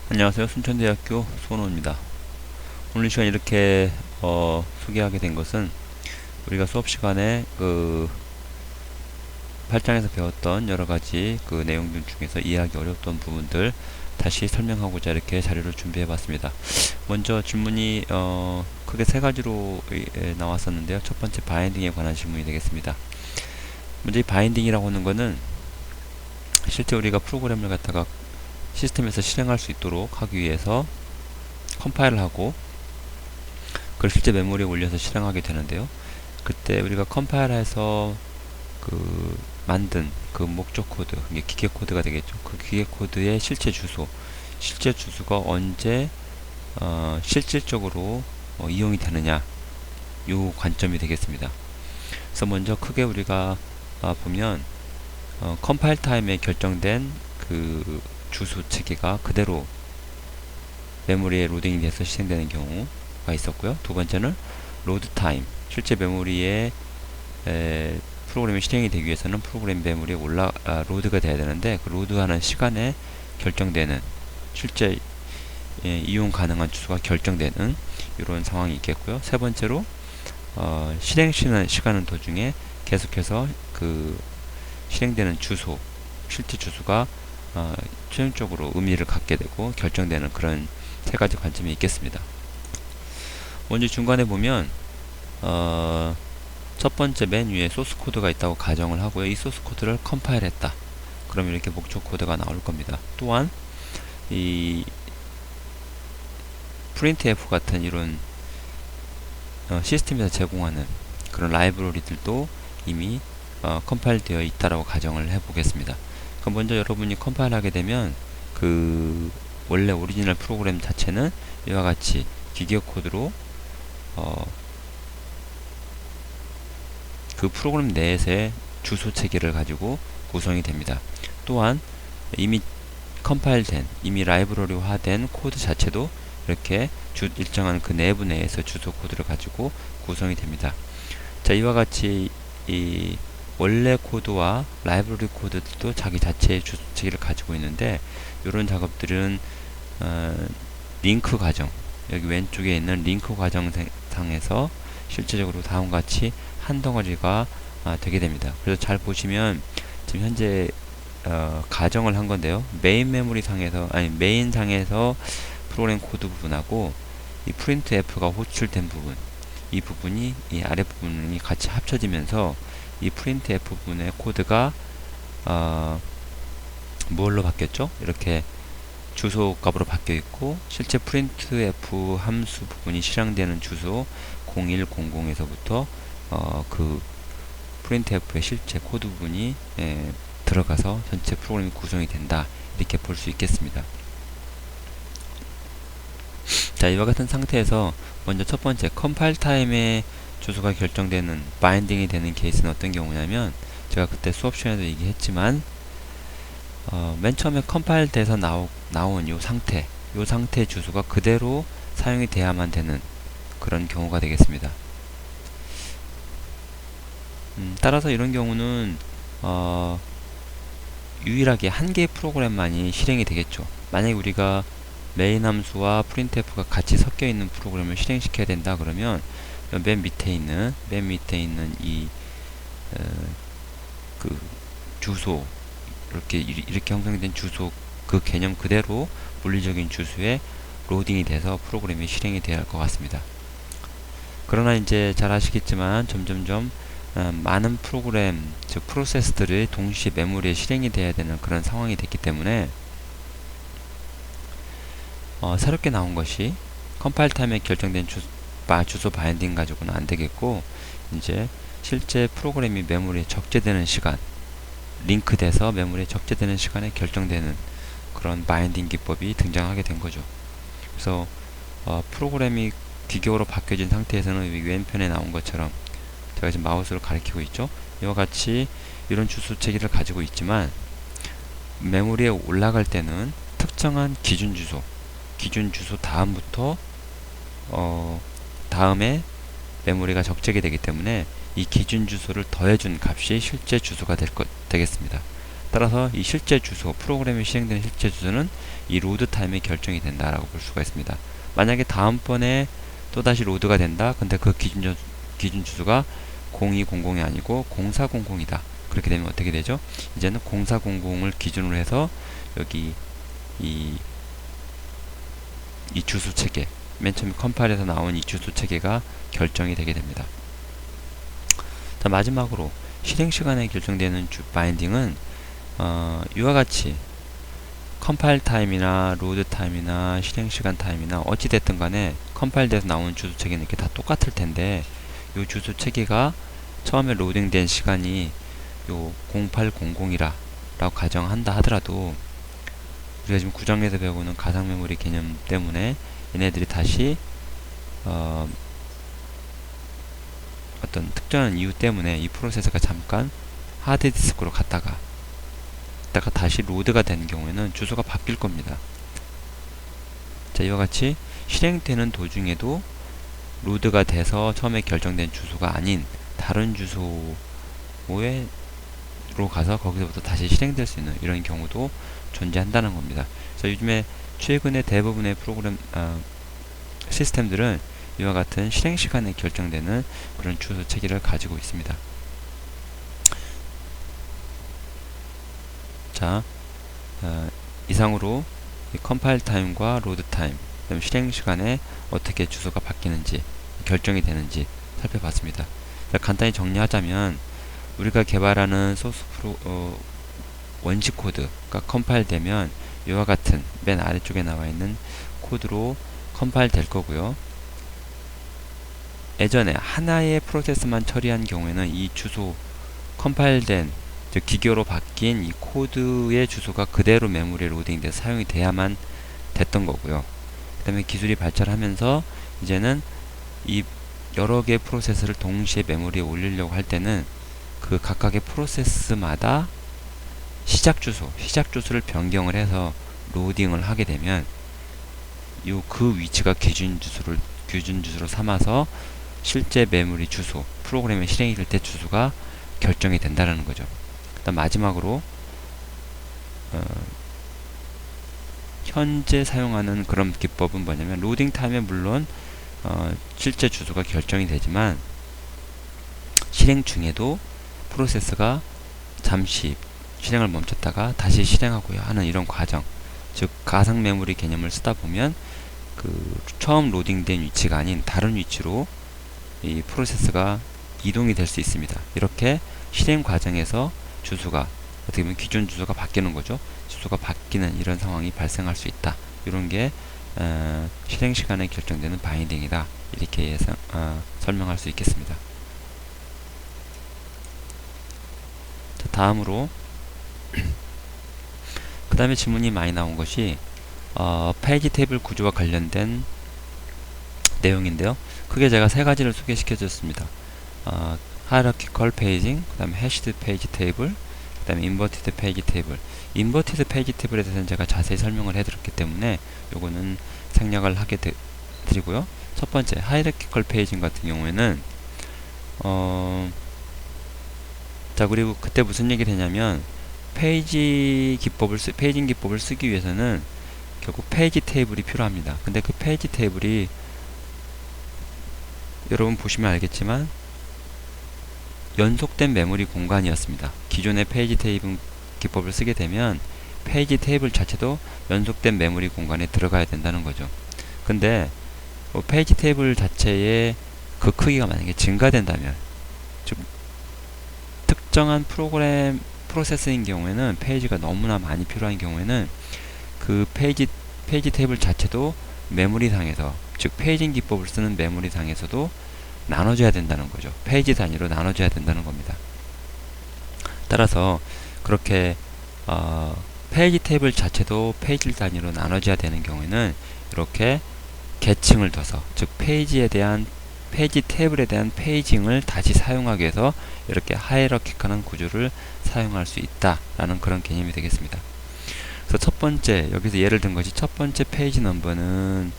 안녕하세요. 순천대학교 손호입니다. 오늘 이 시간 이렇게 소개하게 된 것은 우리가 수업 시간에 8장에서 배웠던 여러 가지 그 내용들 중에서 이해하기 어려웠던 부분들 다시 설명하고자 이렇게 자료를 준비해 봤습니다. 먼저 질문이 크게 세 가지로 나왔었는데요. 첫 번째 바인딩에 관한 질문이 되겠습니다. 먼저 이 바인딩이라고 하는 거는 실제 우리가 프로그램을 갖다가 시스템에서 실행할 수 있도록 하기 위해서 컴파일을 하고 그걸 실제 메모리에 올려서 실행하게 되는데요. 그때 우리가 컴파일해서 만든 그 목적 코드, 이게 기계 코드가 되겠죠. 그 기계 코드의 실제 주소가 언제 실질적으로 이용이 되느냐, 요 관점이 되겠습니다. 그래서 먼저 크게 우리가 보면 컴파일 타임에 결정된 그 주소 체계가 그대로 메모리에 로딩이 돼서 실행되는 경우가 있었고요. 두 번째는 로드 타임, 실제 메모리에 프로그램이 실행이 되기 위해서는 프로그램 메모리에 로드가 돼야 되는데 그 로드하는 시간에 결정되는 실제 이용 가능한 주소가 결정되는 이런 상황이 있겠고요. 세 번째로 실행시는 시간은 도중에 계속해서 그 실행되는 주소, 실제 주소가 최종적으로 의미를 갖게 되고 결정되는 그런 세 가지 관점이 있겠습니다. 먼저 중간에 보면 첫 번째 맨 위에 소스 코드가 있다고 가정을 하고요. 이 소스 코드를 컴파일 했다. 그럼 이렇게 목적 코드가 나올 겁니다. 또한 이 printf 같은 이런 시스템에서 제공하는 그런 라이브러리들도 이미 컴파일 되어 있다라고 가정을 해 보겠습니다. 그럼 먼저 여러분이 컴파일 하게 되면 그 원래 오리지널 프로그램 자체는 이와 같이 기계 코드로 그 프로그램 내에서의 주소 체계를 가지고 구성이 됩니다. 또한 이미 컴파일된, 이미 라이브러리화된 코드 자체도 이렇게 일정한 그 내부 내에서 주소 코드를 가지고 구성이 됩니다. 자, 이와 같이 이 원래 코드와 라이브러리 코드도 자기 자체의 주소 체계를 가지고 있는데 이런 작업들은 링크 과정, 여기 왼쪽에 있는 링크 과정상에서 실제적으로 다음과 같이 한 덩어리가 되게 됩니다. 그래서 잘 보시면 지금 현재 가정을 한 건데요. 메인 메모리 상에서 메인 상에서 프로그램 코드 부분하고 이 printf가 호출된 부분, 이 부분이 이 아래 부분이 같이 합쳐지면서 이 printf 부분의 코드가 뭘로 바뀌었죠? 이렇게 주소 값으로 바뀌어 있고 실제 printf 함수 부분이 실행되는 주소 0100에서부터 그 printf의 실제 코드 부분이 들어가서 전체 프로그램이 구성이 된다, 이렇게 볼 수 있겠습니다. 자, 이와 같은 상태에서 먼저 첫 번째 컴파일 타임에 주소가 결정되는 바인딩이 되는 케이스는 어떤 경우냐면 제가 그때 수업 시간에도 얘기했지만 맨 처음에 컴파일 돼서 나온 요 상태 주소가 그대로 사용이 돼야만 되는 그런 경우가 되겠습니다. 따라서 이런 경우는 유일하게 한 개의 프로그램만이 실행이 되겠죠. 만약에 우리가 메인 함수와 printf가 같이 섞여 있는 프로그램을 실행시켜야 된다 그러면 맨 밑에 있는 이 그 주소, 이렇게 형성된 주소 그 개념 그대로 물리적인 주소에 로딩이 돼서 프로그램이 실행이 되어야 할 것 같습니다. 그러나 이제 잘 아시겠지만 점점점 많은 프로그램, 즉 프로세스들이 동시에 메모리에 실행이 돼야 되는 그런 상황이 됐기 때문에 새롭게 나온 것이 컴파일 타임에 결정된 주소 바인딩 가지고는 안 되겠고, 이제 실제 프로그램이 메모리에 적재되는 시간, 링크돼서 메모리에 적재되는 시간에 결정되는 그런 바인딩 기법이 등장하게 된 거죠. 그래서 프로그램이 규격으로 바뀌어진 상태에서는 왼편에 나온 것처럼 제가 지금 마우스로 가리키고 있죠. 이와 같이 이런 주소 체계를 가지고 있지만 메모리에 올라갈 때는 특정한 기준 주소 다음부터 다음에 메모리가 적재게 되기 때문에 이 기준 주소를 더해준 값이 실제 주소가 되겠습니다. 따라서 이 실제 주소, 프로그램이 실행되는 실제 주소는 이 로드 타임이 결정이 된다라고 볼 수가 있습니다. 만약에 다음번에 또다시 로드가 된다. 근데 그 기준 주소가 0200이 아니고 0400이다. 그렇게 되면 어떻게 되죠? 이제는 0400을 기준으로 해서 여기 이 주소 체계, 맨 처음 컴파일에서 나온 이 주소 체계가 결정이 되게 됩니다. 자, 마지막으로 실행 시간에 결정되는 바인딩은 이와 같이 컴파일 타임이나 로드 타임이나 실행 시간 타임이나 어찌 됐든 간에 컴파일돼서 나온 주소 체계는 이렇게 다 똑같을 텐데, 이 주소 체계가 처음에 로딩된 시간이 요 0800이라 라고 가정한다 하더라도, 우리가 지금 구장에서 배우는 가상 메모리 개념 때문에 얘네들이 다시 어떤 특정한 이유 때문에 이 프로세스가 잠깐 하드디스크로 갔다가 다시 로드가 된 경우에는 주소가 바뀔 겁니다. 자, 이와 같이 실행되는 도중에도 로드가 돼서 처음에 결정된 주소가 아닌 다른 주소로 가서 거기서부터 다시 실행될 수 있는 이런 경우도 존재한다는 겁니다. 그래서 요즘에 최근에 대부분의 프로그램 시스템들은 이와 같은 실행 시간에 결정되는 그런 주소 체계를 가지고 있습니다. 자, 이상으로 이 컴파일 타임과 로드 타임, 그다음 실행 시간에 어떻게 주소가 바뀌는지 결정이 되는지 살펴봤습니다. 자, 간단히 정리하자면 우리가 개발하는 소스 원시 코드가 컴파일 되면 이와 같은 맨 아래쪽에 나와 있는 코드로 컴파일 될 거고요. 예전에 하나의 프로세스만 처리한 경우에는 이 주소 컴파일된 즉 기교로 바뀐 이 코드의 주소가 그대로 메모리에 로딩돼서 사용이 돼야만 됐던 거고요. 그 다음에 기술이 발전하면서 이제는 이 여러 개의 프로세스를 동시에 메모리에 올리려고 할 때는 그 각각의 프로세스마다 시작 주소를 변경을 해서 로딩을 하게 되면 그 위치가 기준 주소로 삼아서 실제 메모리 주소, 프로그램에 실행이 될 때 주소가 결정이 된다는 거죠. 그다음 마지막으로 현재 사용하는 그런 기법은 뭐냐면, 로딩 타임에 물론 실제 주소가 결정이 되지만 실행 중에도 프로세스가 잠시 실행을 멈췄다가 다시 실행하고요 하는 이런 과정, 즉 가상 메모리 개념을 쓰다 보면 그 처음 로딩된 위치가 아닌 다른 위치로 이 프로세스가 이동이 될 수 있습니다. 이렇게 실행 과정에서 주소가 어떻게 보면 기존 주소가 바뀌는 거죠. 주소가 바뀌는 이런 상황이 발생할 수 있다. 이런 게 실행 시간에 결정되는 바인딩이다. 이렇게 설명할 수 있겠습니다. 자, 다음으로 그 다음에 질문이 많이 나온 것이 페이지 테이블 구조와 관련된 내용인데요. 크게 제가 세 가지를 소개시켜 줬습니다. hierarchical paging, 그 다음에 hashed page table, 그 다음에 inverted page table. inverted page table에 대해서는 제가 자세히 설명을 해드렸기 때문에 요거는 생략을 하게 드리고요. 첫 번째 hierarchical paging 같은 경우에는 자, 그리고 그때 무슨 얘기를 했냐면, 페이징 기법을 쓰기 위해서는 결국 페이지 테이블이 필요합니다. 근데 그 페이지 테이블이 여러분 보시면 알겠지만 연속된 메모리 공간이었습니다. 기존의 페이지 테이블 기법을 쓰게 되면 페이지 테이블 자체도 연속된 메모리 공간에 들어가야 된다는 거죠. 근데 페이지 테이블 자체의 그 크기가 만약에 증가된다면, 즉 특정한 프로세스인 경우에는 페이지가 너무나 많이 필요한 경우에는 그 페이지 테이블 자체도 메모리상에서, 즉 페이징 기법을 쓰는 메모리상에서도 나눠줘야 된다는 거죠. 페이지 단위로 나눠줘야 된다는 겁니다. 따라서 그렇게 페이지 테이블 자체도 페이지 단위로 나눠져야 되는 경우에는 이렇게 계층을 둬서, 즉 페이지 테이블에 대한 페이징을 다시 사용하기 위해서 이렇게 하이라키컬한 구조를 사용할 수 있다라는 그런 개념이 되겠습니다. 그래서 첫 번째, 여기서 예를 든 것이 첫 번째 페이지 넘버는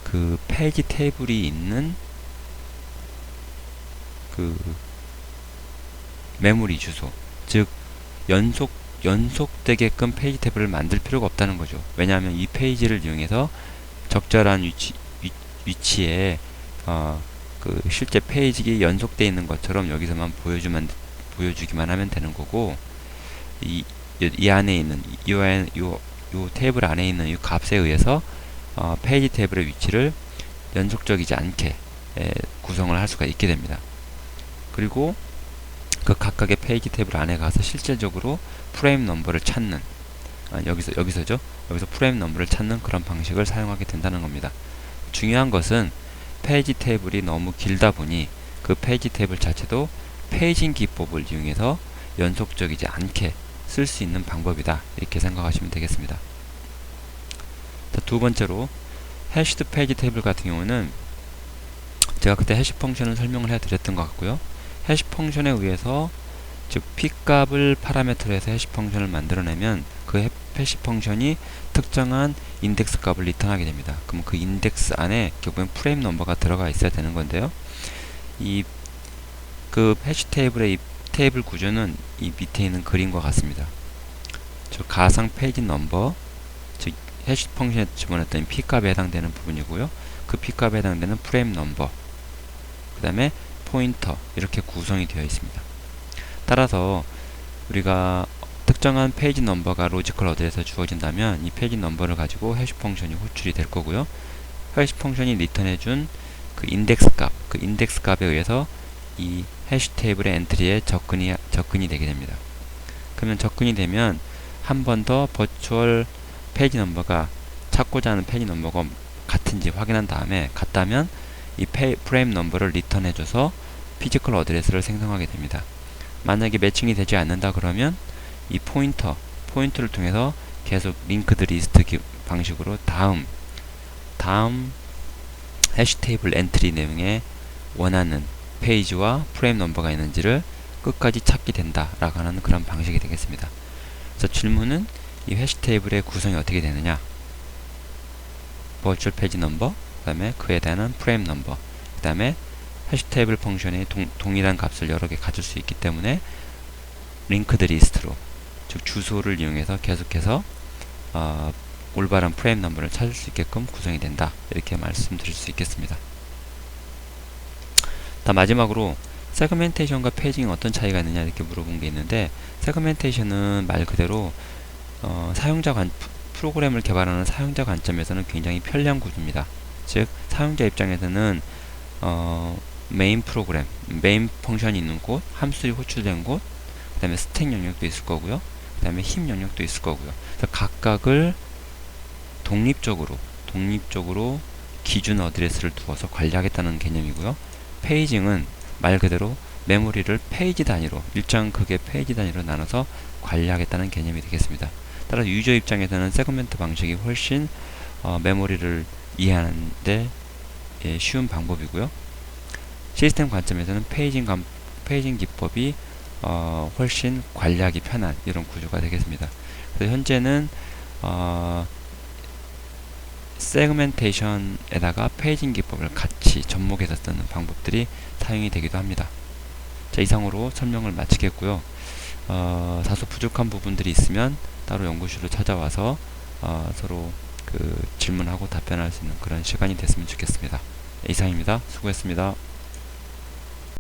그 페이지 테이블이 있는 그 메모리 주소, 즉 연속 연속되게끔 페이지 탭을 만들 필요가 없다는 거죠. 왜냐하면 이 페이지를 이용해서 적절한 위치에 그 실제 페이지가 연속되어 있는 것처럼 여기서만 보여주기만 하면 되는 거고, 이 안에 있는 요 테이블 안에 있는 이 값에 의해서 페이지 테이블의 위치를 연속적이지 않게 구성을 할 수가 있게 됩니다. 그리고 그 각각의 페이지 테이블 안에 가서 실질적으로 프레임 넘버를 찾는, 여기서죠. 여기서 프레임 넘버를 찾는 그런 방식을 사용하게 된다는 겁니다. 중요한 것은 페이지 테이블이 너무 길다 보니 그 페이지 테이블 자체도 페이징 기법을 이용해서 연속적이지 않게 쓸 수 있는 방법이다, 이렇게 생각하시면 되겠습니다. 자, 두 번째로 해시드 페이지 테이블 같은 경우는 제가 그때 해시 펑션을 설명을 해드렸던 것 같고요. 해시 펑션에 의해서, 즉 p값을 파라미터로 해서 해시 펑션을 만들어내면 그 해시 펑션이 특정한 인덱스 값을 리턴하게 됩니다. 그럼 그 인덱스 안에 결국엔 프레임 넘버가 들어가 있어야 되는 건데요. 그 해시 테이블의 이 테이블 구조는 이 밑에 있는 그림과 같습니다. 즉 가상 페이지 넘버, 즉 해시 펑션에 집어넣었던 p값에 해당되는 부분이고요. 그 p값에 해당되는 프레임 넘버, 그 다음에 포인터, 이렇게 구성이 되어 있습니다. 따라서 우리가 특정한 페이지 넘버가 로지컬 어드레스에 주어진다면 이 페이지 넘버를 가지고 해시 펑션이 호출이 될 거고요. 해시 펑션이 리턴해준 그 인덱스 값에 의해서 이 해시 테이블의 엔트리에 접근이 되게 됩니다. 그러면 접근이 되면 한 번 더 버추얼 페이지 넘버가, 찾고자 하는 페이지 넘버가 같은지 확인한 다음에 같다면 이 프레임 넘버를 리턴해줘서 피지컬 어드레스를 생성하게 됩니다. 만약에 매칭이 되지 않는다 그러면 이 포인터를 통해서 계속 링크드 리스트 방식으로 다음 해시 테이블 엔트리 내용에 원하는 페이지와 프레임 넘버가 있는지를 끝까지 찾게 된다라고 하는 그런 방식이 되겠습니다. 그래서 질문은 이 해시 테이블의 구성이 어떻게 되느냐? 버추얼 페이지 넘버, 그 다음에 그에 대한 프레임 넘버, 그 다음에 해시 테이블 펑션이 동일한 값을 여러 개 가질 수 있기 때문에 링크드 리스트로, 즉 주소를 이용해서 계속해서 올바른 프레임 넘버를 찾을 수 있게끔 구성이 된다, 이렇게 말씀드릴 수 있겠습니다. 마지막으로 세그멘테이션과 페이징이 어떤 차이가 있느냐, 이렇게 물어본 게 있는데, 세그멘테이션은 말 그대로 프로그램을 개발하는 사용자 관점에서는 굉장히 편리한 구조입니다. 즉 사용자 입장에서는 메인 펑션이 있는 곳, 함수들이 호출된 곳, 그 다음에 스택 영역도 있을 거고요, 그 다음에 힙 영역도 있을 거고요. 그래서 각각을 독립적으로 기준 어드레스를 두어서 관리하겠다는 개념이고요. 페이징은 말 그대로 메모리를 페이지 단위로, 일정 크기의 페이지 단위로 나눠서 관리하겠다는 개념이 되겠습니다. 따라서 유저 입장에서는 세그멘트 방식이 훨씬 메모리를 이해하는데 쉬운 방법이고요. 시스템 관점에서는 페이징 기법이 훨씬 관리하기 편한 이런 구조가 되겠습니다. 그래서 현재는 세그멘테이션에다가 페이징 기법을 같이 접목해서 쓰는 방법들이 사용이 되기도 합니다. 자, 이상으로 설명을 마치겠고요. 다소 부족한 부분들이 있으면 따로 연구실로 찾아와서 서로 질문하고 답변할 수 있는 그런 시간이 됐으면 좋겠습니다. 이상입니다. 수고했습니다.